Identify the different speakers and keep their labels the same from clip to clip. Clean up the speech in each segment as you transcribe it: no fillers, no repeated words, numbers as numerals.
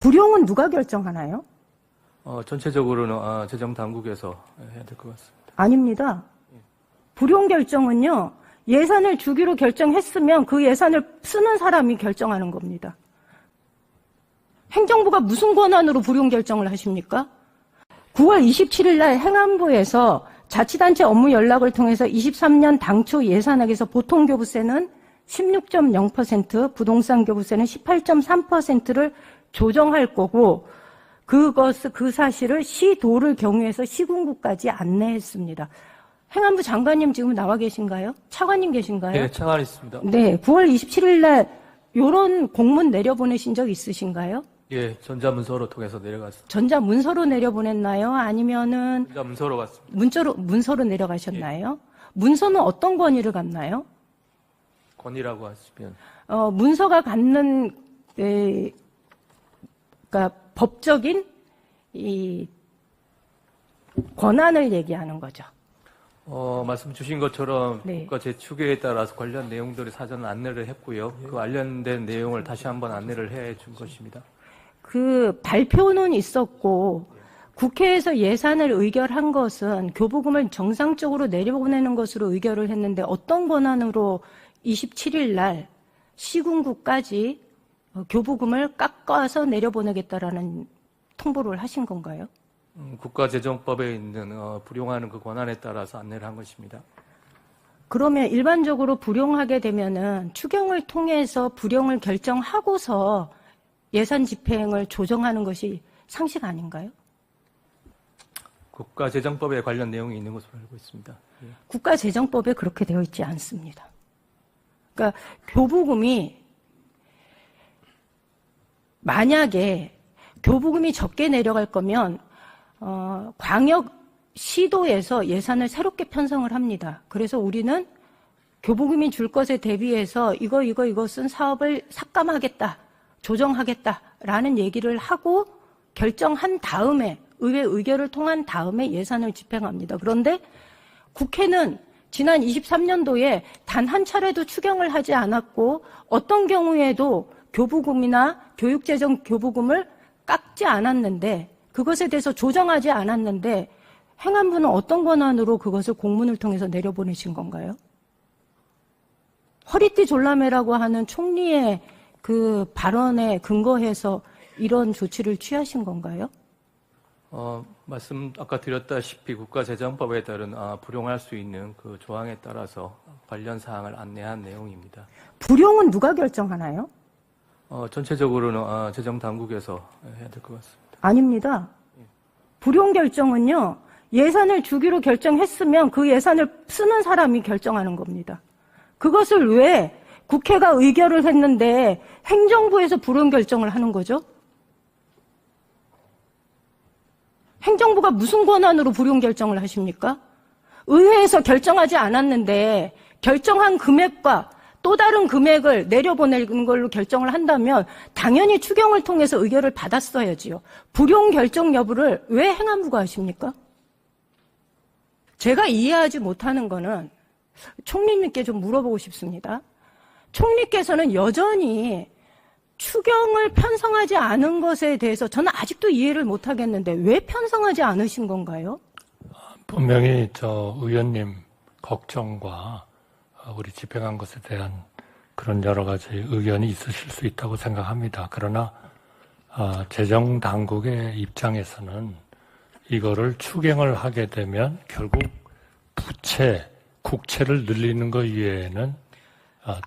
Speaker 1: 불용은 누가 결정하나요?
Speaker 2: 전체적으로는 재정당국에서 해야 될 것 같습니다.
Speaker 1: 아닙니다. 불용 결정은요, 예산을 주기로 결정했으면 그 예산을 쓰는 사람이 결정하는 겁니다. 행정부가 무슨 권한으로 불용 결정을 하십니까? 9월 27일 날 행안부에서 자치단체 업무 연락을 통해서 23년 당초 예산액에서 보통교부세는 16.0%, 부동산 교부세는 18.3%를 조정할 거고, 그 사실을 시도를 경유해서 시군구까지 안내했습니다. 행안부 장관님 지금 나와 계신가요? 차관님 계신가요?
Speaker 2: 네, 차관 있습니다.
Speaker 1: 네, 9월 27일 날 이런 공문 내려보내신 적 있으신가요?
Speaker 2: 예, 전자문서로 통해서 내려갔습니다.
Speaker 1: 전자문서로 내려보냈나요? 아니면은
Speaker 2: 전자문서로 갔습니다.
Speaker 1: 문서로 내려가셨나요? 문서는 어떤 권위를 갖나요?
Speaker 2: 권위라고 하시면
Speaker 1: 문서가 갖는 그러니까 법적인 이 권한을 얘기하는 거죠.
Speaker 2: 말씀 주신 것처럼
Speaker 1: 네.
Speaker 2: 국가 재추계에 따라서 관련 내용들을 사전 안내를 했고요. 그 관련된 내용을 다시 한번 안내를 해 준 것입니다.
Speaker 1: 그 발표는 있었고 국회에서 예산을 의결한 것은 교부금을 정상적으로 내려보내는 것으로 의결을 했는데 어떤 권한으로 27일 날 시군구까지 교부금을 깎아서 내려보내겠다라는 통보를 하신 건가요?
Speaker 2: 국가재정법에 있는 불용하는 그 권한에 따라서 안내를 한 것입니다.
Speaker 1: 그러면 일반적으로 불용하게 되면은 추경을 통해서 불용을 결정하고서 예산 집행을 조정하는 것이 상식 아닌가요?
Speaker 2: 국가재정법에 관련 내용이 있는 것으로 알고 있습니다. 예.
Speaker 1: 국가재정법에 그렇게 되어 있지 않습니다. 그러니까 교부금이 만약에 교부금이 적게 내려갈 거면 광역 시도에서 예산을 새롭게 편성을 합니다. 그래서 우리는 교부금이 줄 것에 대비해서 이것은 사업을 삭감하겠다, 조정하겠다라는 얘기를 하고 결정한 다음에 의회 의결을 통한 다음에 예산을 집행합니다. 그런데 국회는 지난 23년도에 단 한 차례도 추경을 하지 않았고 어떤 경우에도 교부금이나 교육재정 교부금을 깎지 않았는데 그것에 대해서 조정하지 않았는데 행안부는 어떤 권한으로 그것을 공문을 통해서 내려보내신 건가요? 허리띠 졸라매라고 하는 총리의 그 발언에 근거해서 이런 조치를 취하신 건가요?
Speaker 2: 말씀 아까 드렸다시피 국가재정법에 따른 불용할 수 있는 그 조항에 따라서 관련 사항을 안내한 내용입니다.
Speaker 1: 불용은 누가 결정하나요?
Speaker 2: 전체적으로는 재정당국에서 해야 될 것 같습니다.
Speaker 1: 아닙니다. 불용 결정은요, 예산을 주기로 결정했으면 그 예산을 쓰는 사람이 결정하는 겁니다. 그것을 왜 국회가 의결을 했는데 행정부에서 불용 결정을 하는 거죠? 행정부가 무슨 권한으로 불용 결정을 하십니까? 의회에서 결정하지 않았는데 결정한 금액과 또 다른 금액을 내려보내는 걸로 결정을 한다면 당연히 추경을 통해서 의결을 받았어야지요. 불용 결정 여부를 왜 행안부가 하십니까? 제가 이해하지 못하는 거는 총리님께 좀 물어보고 싶습니다. 총리께서는 여전히 추경을 편성하지 않은 것에 대해서 저는 아직도 이해를 못하겠는데 왜 편성하지 않으신 건가요?
Speaker 3: 분명히 의원님 걱정과 우리 집행한 것에 대한 그런 여러 가지 의견이 있으실 수 있다고 생각합니다. 그러나 재정당국의 입장에서는 이거를 추경을 하게 되면 결국 국채를 늘리는 것 이외에는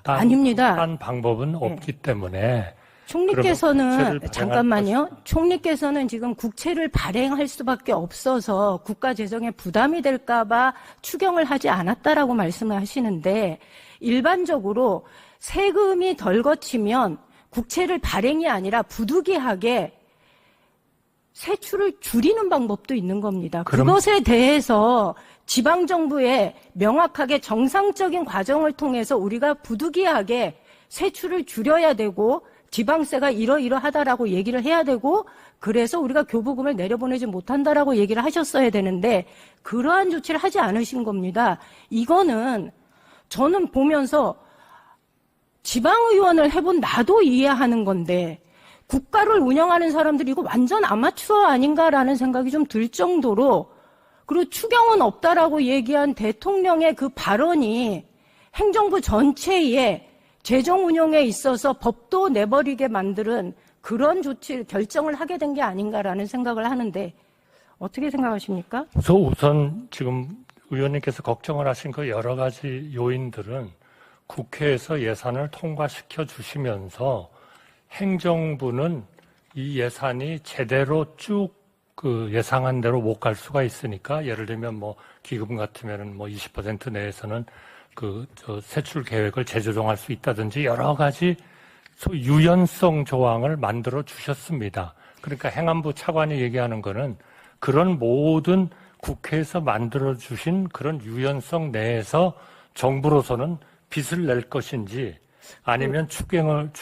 Speaker 1: 아닙니다.
Speaker 3: 딴 방법은 없기 때문에
Speaker 1: 총리께서는 잠깐만요. 총리께서는 지금 국채를 발행할 수밖에 없어서 국가 재정에 부담이 될까 봐 추경을 하지 않았다라고 말씀을 하시는데 일반적으로 세금이 덜 거치면 국채를 발행이 아니라 부득이하게 세출을 줄이는 방법도 있는 겁니다. 그것에 대해서 지방정부에 명확하게 정상적인 과정을 통해서 우리가 부득이하게 세출을 줄여야 되고 지방세가 이러이러하다라고 얘기를 해야 되고 그래서 우리가 교부금을 내려보내지 못한다라고 얘기를 하셨어야 되는데 그러한 조치를 하지 않으신 겁니다. 이거는 저는 보면서 지방의원을 해본 나도 이해하는 건데 국가를 운영하는 사람들이 이거 완전 아마추어 아닌가라는 생각이 좀 들 정도로, 그리고 추경은 없다라고 얘기한 대통령의 그 발언이 행정부 전체의 재정 운용에 있어서 법도 내버리게 만드는 그런 결정을 하게 된 게 아닌가라는 생각을 하는데 어떻게 생각하십니까?
Speaker 3: 우선 지금 의원님께서 걱정을 하신 그 여러 가지 요인들은 국회에서 예산을 통과시켜 주시면서 행정부는 이 예산이 제대로 쭉 그 예상한 대로 못 갈 수가 있으니까, 예를 들면 뭐 기금 같으면은 뭐 20% 내에서는 세출 계획을 재조정할 수 있다든지 여러 가지 유연성 조항을 만들어 주셨습니다. 그러니까 행안부 차관이 얘기하는 거는 그런 모든 국회에서 만들어 주신 그런 유연성 내에서 정부로서는 빚을 낼 것인지 아니면 추경을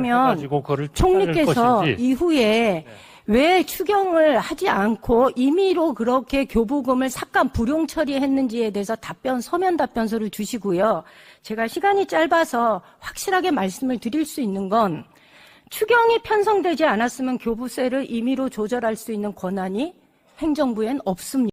Speaker 3: 해가지고 그거를
Speaker 1: 총리께서
Speaker 3: 것인지.
Speaker 1: 이후에 왜 추경을 하지 않고 임의로 그렇게 교부금을 삭감 불용 처리했는지에 대해서 서면 답변서를 주시고요. 제가 시간이 짧아서 확실하게 말씀을 드릴 수 있는 건, 추경이 편성되지 않았으면 교부세를 임의로 조절할 수 있는 권한이 행정부엔 없습니다.